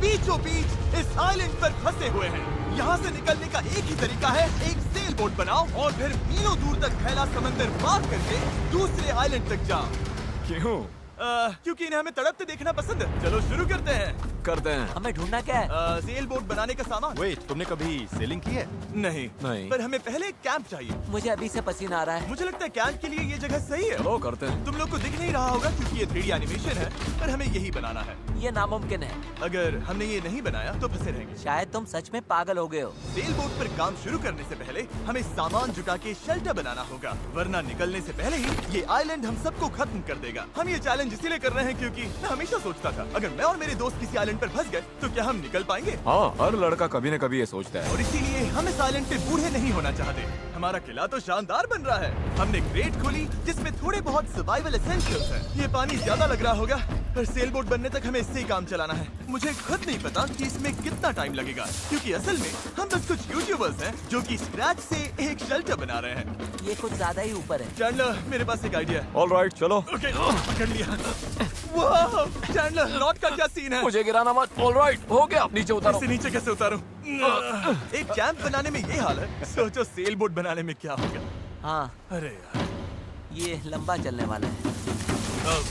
बीचों बीच इस आइलैंड पर फंसे हुए हैं। यहाँ से निकलने का एक ही तरीका है, एक सेल बोट बनाओ और फिर मीलों दूर तक फैला समंदर पार करके दूसरे आइलैंड तक जाओ। क्यों? क्योंकि इन्हें हमें तड़पते देखना पसंद है। चलो शुरू करते हैं। हमें ढूंढना क्या है? सेल बोट बनाने का सामान। वेट, तुमने कभी सेलिंग की है? नहीं, पर हमें पहले एक कैंप चाहिए। मुझे अभी से पसीना आ रहा है। मुझे लगता है कैंप के लिए ये जगह सही है। चलो करते हैं। तुम लोग को दिख नहीं रहा होगा क्योंकि ये 3D एनिमेशन है, पर हमें यही बनाना है। ये नामुमकिन है। अगर हमने ये नहीं बनाया तो फंसे रहेंगे। शायद तुम सच में पागल हो गए हो। सेल बोट पर काम शुरू करने से पहले हमें सामान जुटा के शेल्टर बनाना होगा, वरना निकलने से पहले ही ये आइलैंड हम सबको खत्म कर देगा। हम ये चैलेंज इसीलिए कर रहे हैं क्योंकि मैं हमेशा सोचता था अगर मैं और मेरे दोस्त किसी आइलैंड पर फंस गए तो क्या हम निकल पाएंगे? हाँ, हर लड़का कभी न कभी ये सोचता है। और इसीलिए हम इस आइलैंड पे बूढ़े नहीं होना चाहते। हमारा किला तो शानदार बन रहा है। हमने क्रेट खोली जिसमें थोड़े बहुत सर्वाइवल एसेंशियल्स हैं। ये पानी ज्यादा लग रहा होगा, पर सेल बोट बनने तक हमें इससे ही काम चलाना है। मुझे खुद नहीं पता कि इसमें कितना टाइम लगेगा, क्योंकि असल में हम बस कुछ यूट्यूबर्स हैं जो कि स्क्रैच से एक शेल्टर बना रहे हैं। ये कुछ ज्यादा ही ऊपर है। चैंडलर, मेरे पास एक आइडिया है। ऑलराइट, चलो। ओके, पकड़ लिया। वाह, चैंडलर, रॉड का क्या सीन है? मुझे गिराना मत। ऑलराइट, हो गया, नीचे उतारो। इसे नीचे कैसे उतारूं? एक कैंप बनाने में ये हाल है, सोचो सेल बोट बनाने में क्या होगा। हाँ, अरे यार, ये लंबा चलने वाला है।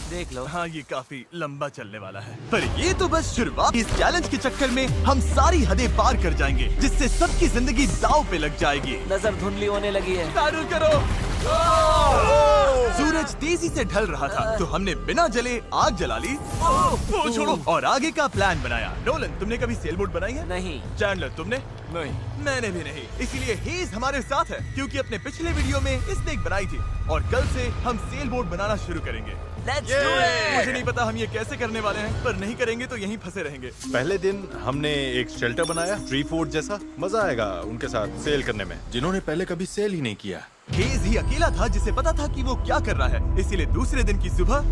देख लो। हाँ, ये काफी लंबा चलने वाला है, पर ये तो बस शुरुआत। इस चैलेंज के चक्कर में हम सारी हदें पार कर जाएंगे, जिससे सबकी जिंदगी दांव पे लग जाएगी। नजर धुंधली होने लगी है। तारुल करो। सूरज तेजी से ढल रहा था, तो हमने बिना जले आग जला ली। वो छोड़ो, और आगे का प्लान बनाया। नोलन, तुमने कभी सेल बोट बनाई है? नहीं। चैंडलर, तुमने? नहीं। मैंने भी नहीं। इसीलिए हेज हमारे साथ है, क्योंकि अपने पिछले वीडियो में इसने एक बनाई थी, और कल से हम सेल बोट बनाना शुरू करेंगे। Let's do it! मुझे नहीं पता हम ये कैसे करने वाले हैं, पर नहीं करेंगे तो यहीं फंसे रहेंगे। पहले दिन हमने एक शेल्टर बनाया, ट्री फोर्ट जैसा। मजा आएगा उनके साथ सेल करने में, जिन्होंने पहले कभी सेल ही नहीं किया। हेज ही अकेला था जिसे पता था कि वो क्या कर रहा है, इसीलिए दूसरे दिन की सुबह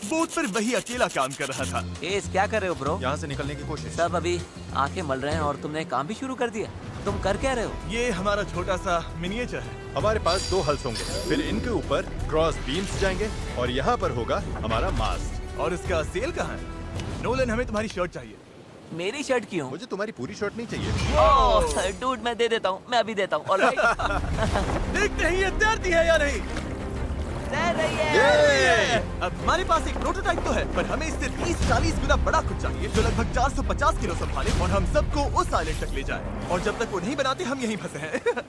बोट पर वही अकेला काम कर रहा था। एस, क्या कर रहे हो ब्रो? यहाँ से निकलने की कोशिश। सब अभी आंखें मल रहे हैं और तुमने काम भी शुरू कर दिया। तुम कर क्या रहे हो? ये हमारा छोटा सा मिनिएचर है। हमारे पास 2 हल्स होंगे, फिर इनके ऊपर क्रॉस बीम्स जाएंगे और यहाँ पर होगा हमारा मास्ट। और इसका सेल कहाँ है? नोलन, हमें तुम्हारी शर्ट चाहिए। मेरी शर्ट क्यों? मुझे तुम्हारी पूरी शर्ट नहीं चाहिए। डूड, मैं दे देता हूँ, मैं अभी देता हूँ। ऑलराइट। देखते हैं ये तैरती है या नहीं। तैर रही है। अब हमारे पास एक प्रोटोटाइप तो है, पर हमें इससे 30-40 गुना बड़ा कुछ चाहिए, जो लगभग 450 किलो संभाले और हम सबको उस आइलैंड तक ले जाए। और जब तक वो नहीं बनाते, हम यहीं फंसे हैं।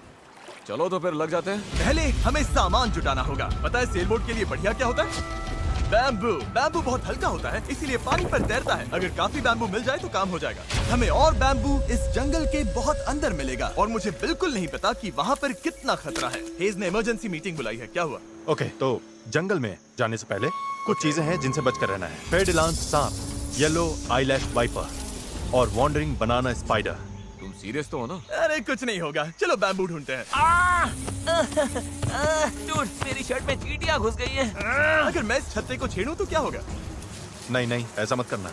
चलो तो फिर लग जाते हैं। पहले हमें सामान जुटाना होगा। पता है सेल बोट के लिए बढ़िया क्या होता है? बैम्बू। बैम्बू बहुत हल्का होता है, इसीलिए पानी पर तैरता है। अगर काफी बैम्बू मिल जाए तो काम हो जाएगा। हमें और बैम्बू इस जंगल के बहुत अंदर मिलेगा, और मुझे बिल्कुल नहीं पता कि वहाँ पर कितना खतरा है। हेज ने इमरजेंसी मीटिंग बुलाई है, क्या हुआ? ओके, तो जंगल में जाने से पहले कुछ चीजें हैं जिनसे बचकर रहना है। फेडिलांस सांप, येलो आईलैश वाइपर और वॉन्डरिंग बनाना स्पाइडर। तुम सीरियस तो हो ना? अरे कुछ नहीं होगा, चलो बैम्बू ढूंढते हैं। डूड, मेरी शर्ट में चींटियां घुस गई हैं। अगर मैं इस छत्ते को छेड़ूं तो क्या होगा? नहीं नहीं, ऐसा मत करना।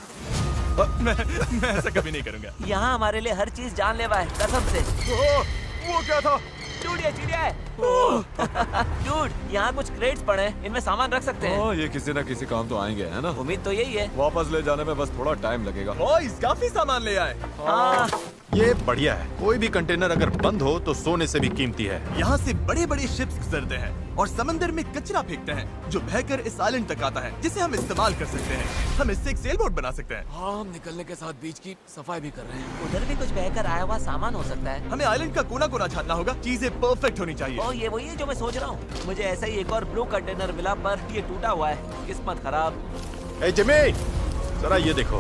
मैं ऐसा कभी नहीं करूंगा। यहाँ हमारे लिए हर चीज जानलेवा है, कसम से। वो क्या था? डूड, ये चिड़िया है। डूड, यहाँ कुछ क्रेट्स पड़े हैं, इनमें सामान रख सकते हैं। ये किसी न किसी काम तो आएंगे, है ना? उम्मीद तो यही है। वापस ले जाने में बस थोड़ा टाइम लगेगा। बॉयज, काफी सामान ले आए। हाँ। ये बढ़िया है। कोई भी कंटेनर अगर बंद हो तो सोने से भी कीमती है। यहाँ से बड़े बड़े शिप्स गुजरते हैं और समंदर में कचरा फेंकते हैं, जो बहकर इस आइलैंड तक आता है, जिसे हम इस्तेमाल कर सकते हैं। हम इससे एक सेल बोट बना सकते हैं। हाँ, हम निकलने के साथ बीच की सफाई भी कर रहे हैं। उधर भी कुछ बहकर आया हुआ सामान हो सकता है। हमें आइलैंड का कोना कोना छानना होगा, चीजें परफेक्ट होनी चाहिए। ओ, ये वही है जो मैं सोच रहा हूँ। मुझे ऐसा ही एक और ब्लू कंटेनर मिला, पर ये टूटा हुआ है। किस्मत खराब। ए जिमी, जरा ये देखो।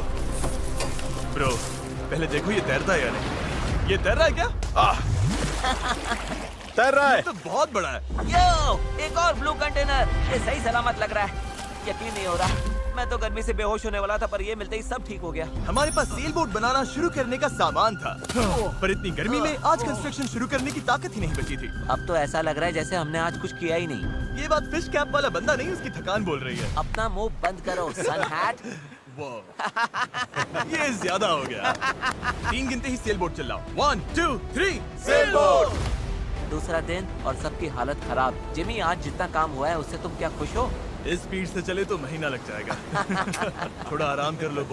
ब्रो, पहले देखो ये तैरता है या नहीं। ये तैर रहा है क्या? तैर रहा है। तो बहुत बड़ा है। यो, एक और ब्लू कंटेनर। ये सही सलामत लग रहा है। यकीन नहीं हो रहा। मैं तो गर्मी से बेहोश होने वाला था, पर ये मिलते ही सब ठीक हो गया। हमारे पास सेल बोट बनाना शुरू करने का सामान था, पर इतनी गर्मी में आज कंस्ट्रक्शन शुरू करने की ताकत ही नहीं बची थी। अब तो ऐसा लग रहा है जैसे हमने आज कुछ किया ही नहीं। ये बात फिश कैप वाला बंदा नहीं, उसकी थकान बोल रही है। अपना मुंह बंद करो, सन हैट। ये ज्यादा हो गया। 3 गिनते ही सेल बोट चलाओ। 1 2 3 सेल बोट। दूसरा दिन और सबकी हालत खराब। जिमी, आज जितना काम हुआ है उससे तुम क्या खुश हो? इस स्पीड से चले तो महीना लग जाएगा। थोड़ा आराम कर लो।